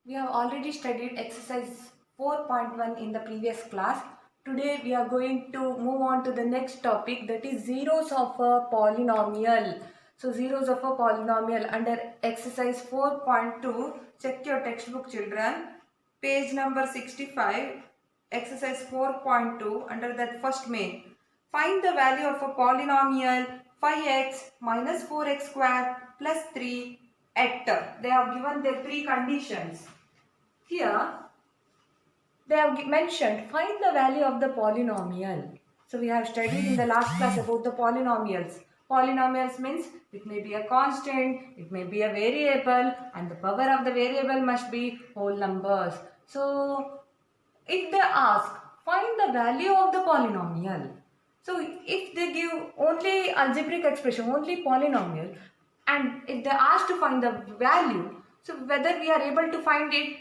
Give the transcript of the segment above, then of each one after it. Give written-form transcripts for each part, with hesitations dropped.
We have already studied exercise 4.1 in the previous class. Today we are going to move on to the next topic, that is zeros of a polynomial. So zeros of a polynomial under exercise 4.2. Check your textbook, children. Page number 65, exercise 4.2, under that first main. Find the value of a polynomial 5x minus 4x square plus 3 at, they have given their three conditions. Here they have mentioned find the value of the polynomial. So we have studied in the last class about the polynomials. Polynomials means it may be a constant, it may be a variable, and the power of the variable must be whole numbers. So if they ask find the value of the polynomial, so if they give only algebraic expression, only polynomial, and if they ask to find the value, so whether we are able to find it?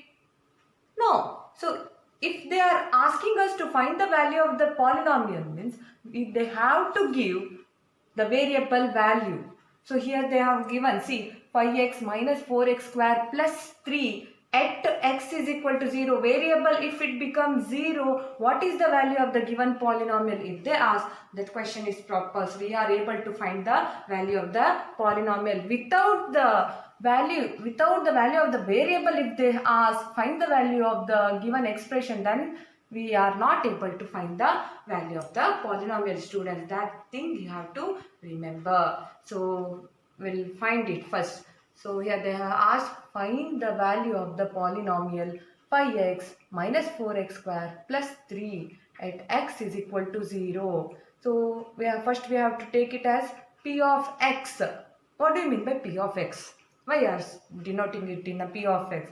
No. So if they are asking us to find the value of the polynomial, means they have to give the variable value. So here they have given, see, 5x minus 4x square plus 3 at x is equal to 0. Variable, if it becomes 0, what is the value of the given polynomial? If they ask, that question is proper. So we are able to find the value of the polynomial without the value of the variable. If they ask find the value of the given expression, then we are not able to find the value of the polynomial, students. That thing you have to remember. So we'll find it first. So here they have asked find the value of the polynomial 5x minus 4x square plus 3 at x is equal to 0. So first we have to take it as p of x. What do you mean by p of x? Why are denoting it in a p of x?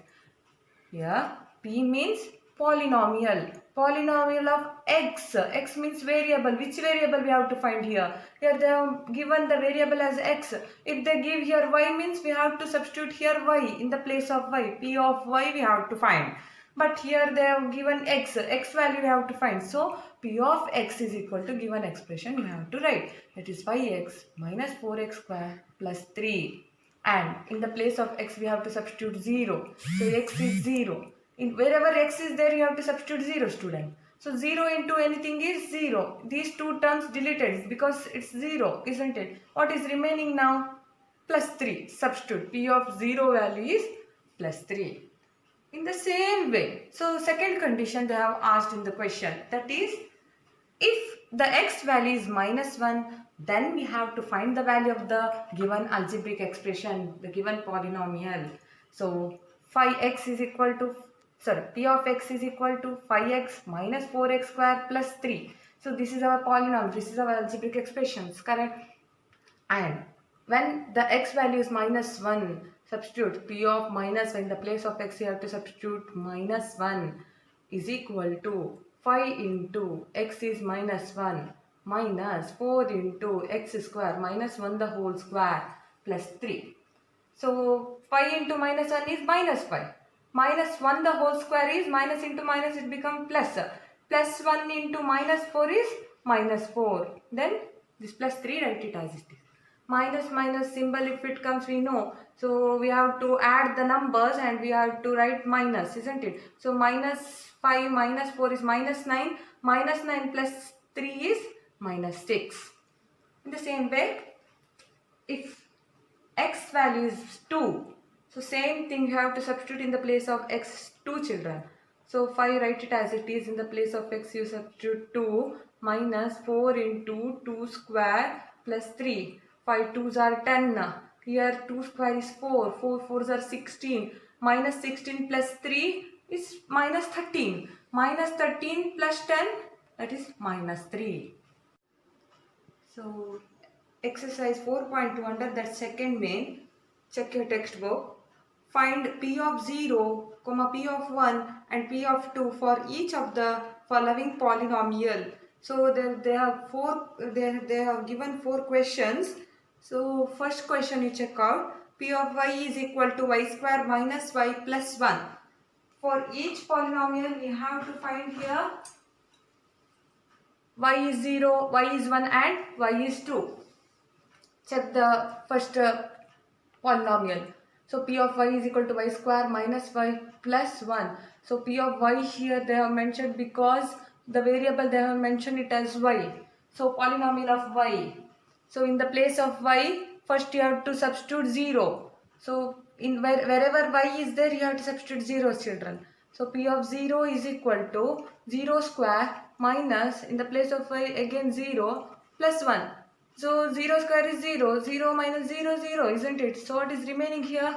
Here p means polynomial. Polynomial of x. X means variable. Which variable we have to find here? Here they have given the variable as x. If they give here y, means we have to substitute here y in the place of y. P of y we have to find. But here they have given x. X value we have to find. So p of x is equal to given expression we have to write. That is 5x minus 4x square plus 3. And in the place of x we have to substitute 0. So x is 0. In wherever x is there you have to substitute 0, student. So 0 into anything is 0. These two terms deleted because it's 0, isn't it? What is remaining now? Plus 3. Substitute. P of 0 value is plus 3. In the same way, so second condition they have asked in the question, that is, if the x value is minus 1, then we have to find the value of the given algebraic expression, the given polynomial. So 5x is equal to, p of x is equal to 5x minus 4x square plus 3. So this is our polynomial, this is our algebraic expressions, correct? And when the x value is minus 1, substitute p of minus 1 in the place of x, you have to substitute minus 1 is equal to 5 into x is minus 1 minus 4 into x square minus 1 the whole square plus 3. So 5 into minus 1 is minus 5. Minus 1 the whole square is minus into minus, it becomes plus. Plus 1 into minus 4 is minus 4. Then this plus 3, write it as it is. Minus symbol, if it comes, we know. So we have to add the numbers and we have to write minus, isn't it? So minus 5 minus 4 is minus 9. Minus 9 plus 3 is minus 6. In the same way, if x value is 2, so same thing you have to substitute in the place of x 2, children. So 5, write it as it is. In the place of x you substitute 2 minus 4 into 2 square plus 3. 5 2s are 10. Here 2 square is 4. 4 4s are 16. Minus 16 plus 3 is minus 13. Minus 13 plus 10, that is minus 3. So exercise 4.2 under that second main, check your textbook. Find p of 0, p of 1 and p of 2 for each of the following polynomial. So they have given 4 questions. So first question you check out, p of y is equal to y square minus y plus 1. For each polynomial we have to find here y is 0, y is 1 and y is 2. Check the first polynomial. So P of y is equal to y square minus y plus 1. So P of y here they have mentioned because the variable they have mentioned it as y. So polynomial of y. So in the place of y, first you have to substitute 0. So in wherever y is there, you have to substitute 0, children. So P of 0 is equal to 0 square minus, in the place of y again 0 plus 1. So 0 square is 0, 0 minus 0, 0, isn't it? So what is remaining here?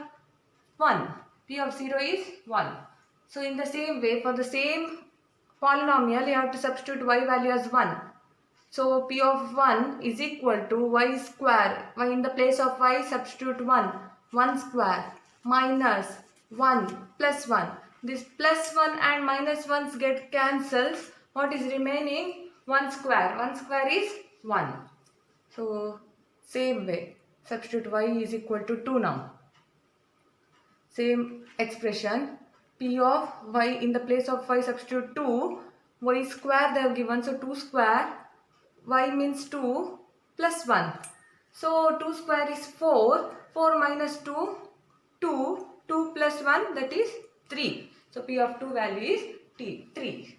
1. P of 0 is 1. So in the same way, for the same polynomial, you have to substitute y value as 1. So P of 1 is equal to y square. Y in the place of y, substitute 1. 1 square minus 1 plus 1. This plus 1 and minus 1's get cancelled. What is remaining? 1 square. 1 square is 1. So same way, substitute y is equal to 2 now. Same expression, P of y in the place of y substitute 2, y square they have given, so 2 square, y means 2 plus 1. So 2 square is 4, 4 minus 2, 2, 2 plus 1, that is 3. So P of 2 value is 3.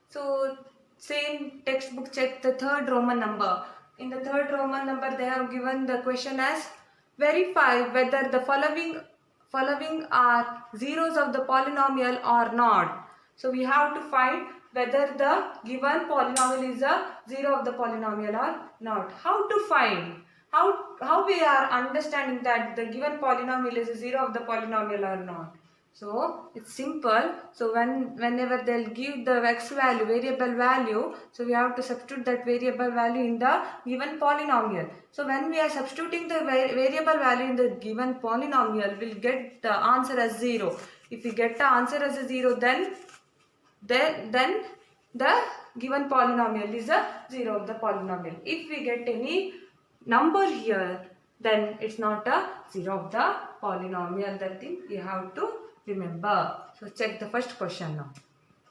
So same textbook, check the third Roman number. In the third Roman number they have given the question as verify whether the following are zeros of the polynomial or not. So we have to find whether the given polynomial is a zero of the polynomial or not. How to find? How we are understanding that the given polynomial is a zero of the polynomial or not? So it's simple. So whenever they'll give the x value, variable value, so we have to substitute that variable value in the given polynomial. So when we are substituting the variable value in the given polynomial, we'll get the answer as 0. If we get the answer as a 0, then the given polynomial is a 0 of the polynomial. If we get any number here, then it's not a 0 of the polynomial. That thing you have to remember. So check the first question now.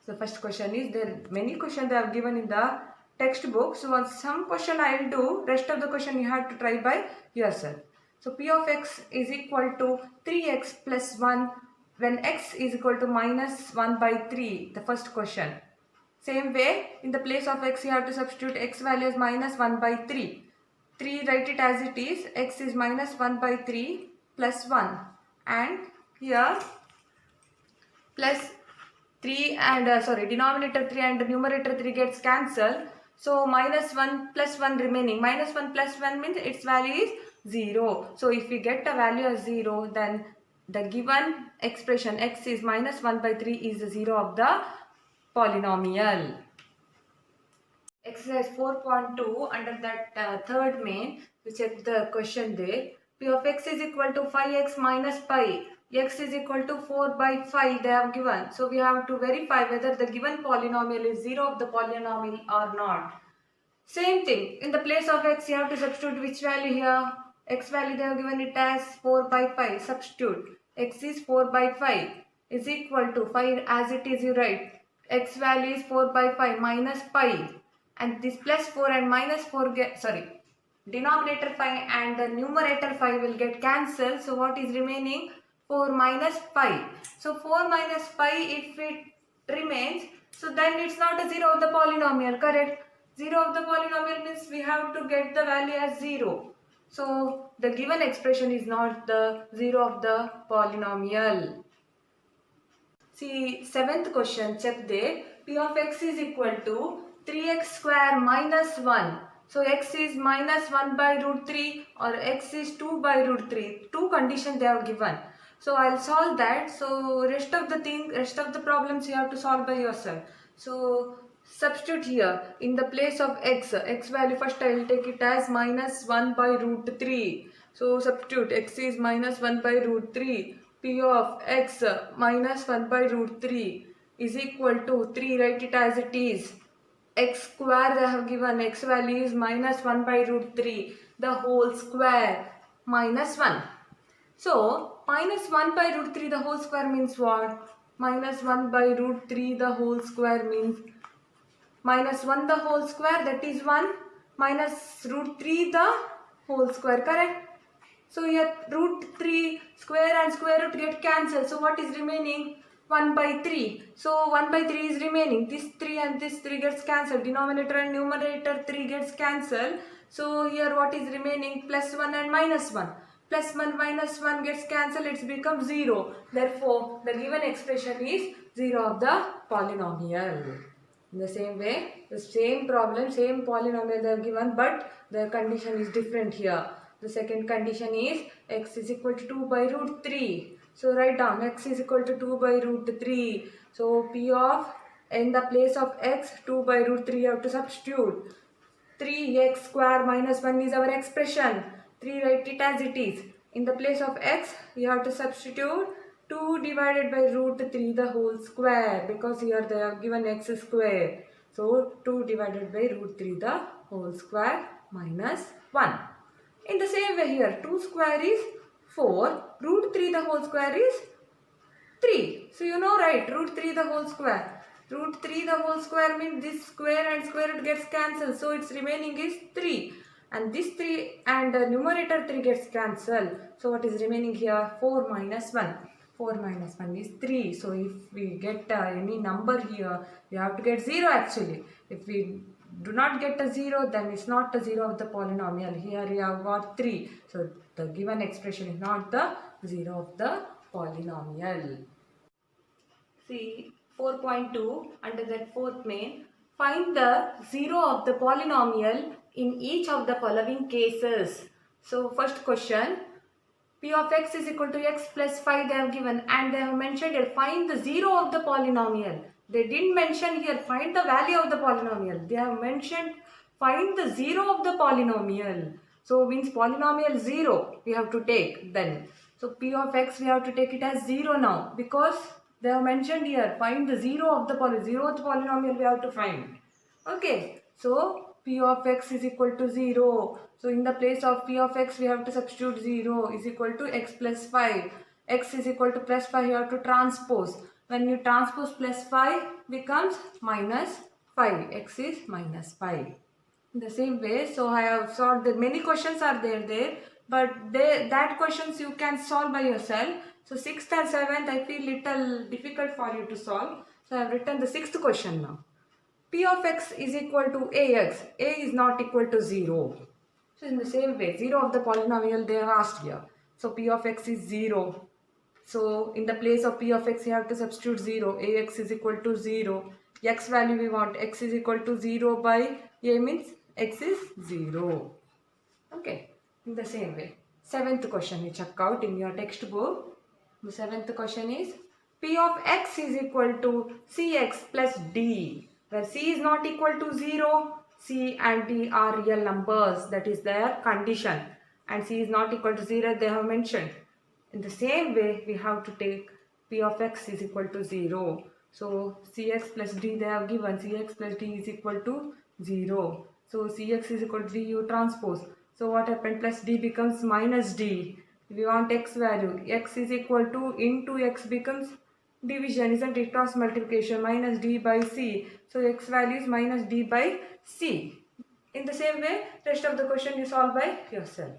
So first question is, there many questions they have given in the textbook. So some question I will do, rest of the question you have to try by yourself. So P of x is equal to 3x plus 1 when x is equal to minus 1 by 3, the first question. Same way, in the place of x you have to substitute x value as minus 1 by 3. 3, write it as it is, x is minus 1 by 3 plus 1, and here plus 3 and denominator 3 and numerator 3 gets cancelled. So minus 1 plus 1 remaining. Minus 1 plus 1 means its value is 0. So if we get a value as 0, then the given expression x is minus 1 by 3 is the 0 of the polynomial. Exercise 4.2, under that third main, we check the question there. P of x is equal to 5x minus pi. X is equal to 4 by 5 they have given. So we have to verify whether the given polynomial is 0 of the polynomial or not. Same thing, in the place of x you have to substitute which value here? X value they have given it as 4 by 5. Substitute. X is 4 by 5 is equal to 5 as it is, you write. X value is 4 by 5 minus pi. And this plus 4 and minus 4 denominator 5 and the numerator 5 will get cancelled. So what is remaining? 4 minus pi. So 4 minus pi, if it remains, so then it's not a 0 of the polynomial, correct? 0 of the polynomial means we have to get the value as 0. So the given expression is not the 0 of the polynomial. See, seventh question, check there. P of x is equal to 3x square minus 1. So x is minus 1 by root 3 or x is 2 by root 3. Two conditions they have given. So I'll solve that. So rest of the problems you have to solve by yourself. So substitute here in the place of x value, first I will take it as minus 1 by root 3. So substitute x is minus 1 by root 3. P of x minus 1 by root 3 is equal to 3, write it as it is. X square they have given, x value is minus 1 by root 3, the whole square minus 1. So minus 1 by root 3 the whole square means what? Minus 1 by root 3 the whole square means minus 1 the whole square, that is 1, minus root 3 the whole square, correct? So here root 3 square and square root get cancelled. So what is remaining? 1 by 3. So 1 by 3 is remaining. This 3 and this 3 gets cancelled. Denominator and numerator 3 gets cancelled. So here what is remaining? Plus 1 and minus 1. Plus 1 minus 1 gets cancelled. It becomes 0. Therefore, the given expression is 0 of the polynomial. In the same way, the same problem, same polynomial they have given, but the condition is different here. The second condition is x is equal to 2 by root 3. So write down x is equal to 2 by root 3. So p of, in the place of x, 2 by root 3 you have to substitute. 3x square minus 1 is our expression. 3 write it as it is. In the place of x, you have to substitute 2 divided by root 3 the whole square, because here they have given x square. So 2 divided by root 3 the whole square minus 1. In the same way here, 2 square is 4, root 3 the whole square is 3. So you know, right, root 3 the whole square. Root 3 the whole square means this square and square root gets cancelled. So its remaining is 3. And this 3 and the numerator 3 gets cancelled. So what is remaining here? 4 minus 1. 4 minus 1 is 3. So if we get any number here, we have to get 0 actually. If we do not get a 0, then it's not a 0 of the polynomial. Here we have got 3. So the given expression is not the 0 of the polynomial. See 4.2 under that fourth main. Find the 0 of the polynomial in each of the following cases. So first question, p of x is equal to x plus 5 they have given, and they have mentioned here find the 0 of the polynomial. They didn't mention here find the value of the polynomial. They have mentioned find the 0 of the polynomial. So means polynomial 0 we have to take then. So p of x we have to take it as 0 now, because they have mentioned here find the 0 of the polynomial we have to find. Okay, so p of x is equal to 0. So in the place of p of x we have to substitute 0 is equal to x plus 5. X is equal to plus 5, you have to transpose. When you transpose plus 5 becomes minus 5. X is minus 5. In the same way, so I have solved the many questions are there, but that questions you can solve by yourself. So 6th and 7th I feel little difficult for you to solve. So I have written the 6th question now. P of x is equal to ax. A is not equal to 0. So in the same way, 0 of the polynomial they have asked here. So P of x is 0. So in the place of P of x you have to substitute 0. Ax is equal to 0. X value we want x is equal to 0 by a means x is 0. Okay. In the same way, 7th question you check out in your textbook. The 7th question is P of x is equal to cx plus d. Where c is not equal to 0, c and d are real numbers, that is their condition, and c is not equal to 0 they have mentioned. In the same way we have to take p of x is equal to 0. So cx plus d they have given, cx plus d is equal to 0. So cx is equal to d, you transpose. So what happened? Plus d becomes minus d. If you want x value, x is equal to into x becomes division, isn't it? Cross multiplication, minus d by c. So x value is minus d by c. In the same way, rest of the question you solve by yourself.